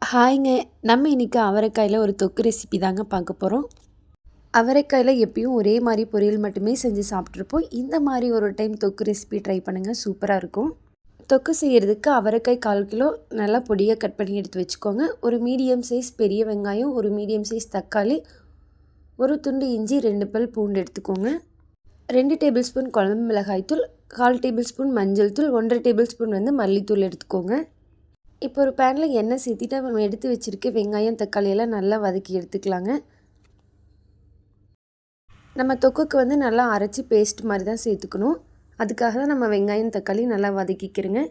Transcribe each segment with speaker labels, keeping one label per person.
Speaker 1: ஹாய்ங்க. நம்ம இன்னைக்கு அவரைக்காயில ஒரு தொக்கு ரெசிபி தாங்க பார்க்க போகிறோம். அவரைக்காயில எப்பயும் ஒரே மாதிரி பொரியல் மட்டுமே செஞ்சு சாப்பிட்ருப்போம். இந்த மாதிரி ஒரு டைம் தொக்கு ரெசிபி ட்ரை பண்ணுங்கள், சூப்பராக இருக்கும். தொக்கு செய்கிறதுக்கு அவரைக்காய் 1/4 கிலோ நல்லா பொடியாக கட் பண்ணி எடுத்து வச்சுக்கோங்க. ஒரு மீடியம் சைஸ் பெரிய வெங்காயம், ஒரு மீடியம் சைஸ் தக்காளி, ஒரு துண்டு இஞ்சி, 2 பல் பூண்டு எடுத்துக்கோங்க. 2 டேபிள் ஸ்பூன் குழம்பு மிளகாய்த்தூள், 1/4 டேபிள் ஸ்பூன் மஞ்சள் தூள், 1 1/2 டேபிள் ஸ்பூன் மல்லித்தூள் எடுத்துக்கோங்க. இப்போ ஒரு பேனில் எண்ணெய் சேர்த்திட்டு நம்ம எடுத்து வச்சுருக்க வெங்காயம் தக்காளியெல்லாம் நல்லா வதக்கி எடுத்துக்கலாங்க. நம்ம தொக்குக்கு நல்லா அரைச்சி பேஸ்ட் மாதிரி தான் சேர்த்துக்கணும். அதுக்காக தான் நம்ம வெங்காயம் தக்காளி நல்லா வதக்கிக்கிறோங்க.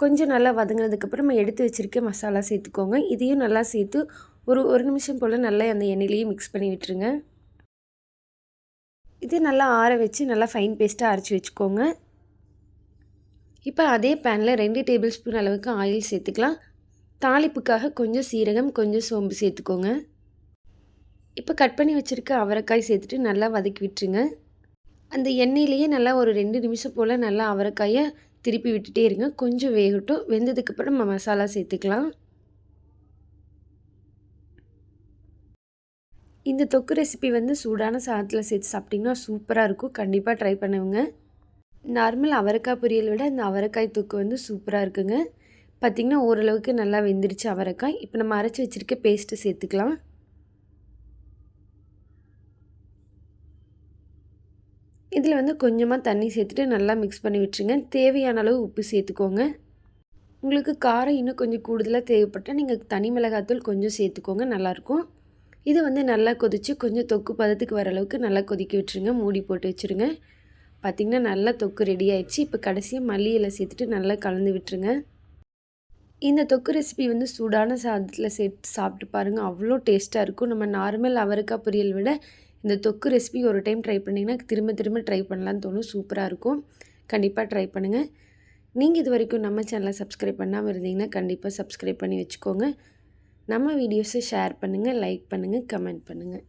Speaker 1: கொஞ்சம் நல்லா வதங்கினதுக்கப்புறம் நம்ம எடுத்து வச்சுருக்க மசாலா சேர்த்துக்கோங்க. இதையும் நல்லா சேர்த்து ஒரு நிமிஷம் போல் நல்லா அந்த எண்ணெயிலேயே மிக்ஸ் பண்ணி விட்டுருங்க. இது நல்லா ஆற வச்சு நல்லா ஃபைன் பேஸ்ட்டாக அரைச்சி வச்சுக்கோங்க. இப்போ அதே பேனில் 2 டேபிள் ஸ்பூன் அளவுக்கு ஆயில் சேர்த்துக்கலாம். தாளிப்புக்காக கொஞ்சம் சீரகம், கொஞ்சம் சோம்பு சேர்த்துக்கோங்க. இப்போ கட் பண்ணி வச்சுருக்க அவரைக்காய் சேர்த்துட்டு நல்லா வதக்கி விட்டுருங்க. அந்த எண்ணெயிலேயே நல்லா ஒரு 2 நிமிஷம் போல் நல்லா அவரைக்காயை திருப்பி விட்டுட்டே இருங்க. கொஞ்சம் வேகட்டும். வெந்ததுக்கப்புறம் நம்ம மசாலா சேர்த்துக்கலாம். இந்த தொக்கு ரெசிபி சூடான சாதத்தில் சேர்த்து சாப்பிட்டிங்கன்னா சூப்பராக இருக்கும். கண்டிப்பாக ட்ரை பண்ணுங்க. நார்மல் அவரைக்காய் பொரியலை விட இந்த அவரைக்காய் தொக்கு சூப்பராக இருக்குங்க. பார்த்திங்கன்னா ஓரளவுக்கு நல்லா வெந்துருச்சு அவரைக்காய். இப்போ நம்ம அரைச்சி வச்சுருக்க பேஸ்ட்டு சேர்த்துக்கலாம். இதில் கொஞ்சமாக தண்ணி சேர்த்துட்டு நல்லா மிக்ஸ் பண்ணி விட்டுருங்க. தேவையான அளவு உப்பு சேர்த்துக்கோங்க. உங்களுக்கு காரம் இன்னும் கொஞ்சம் கூடுதலாக தேவைப்பட்டால் நீங்கள் தனி மிளகாத்தூள் கொஞ்சம் சேர்த்துக்கோங்க, நல்லாயிருக்கும். இது நல்லா கொதித்து கொஞ்சம் தொக்கு பதத்துக்கு வர அளவுக்கு நல்லா கொதிக்க விட்டுருங்க. மூடி போட்டு வச்சுருங்க. பார்த்திங்கன்னா நல்லா தொக்கு ரெடி ஆயிடுச்சு. இப்போ கடைசியாக மல்லி இலை சேர்த்துட்டு நல்லா கலந்து விட்டுருங்க. இந்த தொக்கு ரெசிபி சூடான சாதத்தில் சேர்த்து சாப்பிட்டு பாருங்கள், அவ்வளோ டேஸ்ட்டாக இருக்கும். நம்ம நார்மல் அவரைக்காய் பொரியல் விட இந்த தொக்கு ரெசிபி ஒரு டைம் ட்ரை பண்ணிங்கன்னா திரும்ப திரும்ப ட்ரை பண்ணலான்னு தோணும். சூப்பராக இருக்கும். கண்டிப்பாக ட்ரை பண்ணுங்கள். நீங்கள் இது வரைக்கும் நம்ம சேனலை சப்ஸ்கிரைப் பண்ணாமல் இருந்தீங்கன்னா கண்டிப்பாக சப்ஸ்கிரைப் பண்ணி வச்சுக்கோங்க. நம்ம வீடியோஸை ஷேர் பண்ணுங்கள், லைக் பண்ணுங்கள், கமெண்ட் பண்ணுங்கள்.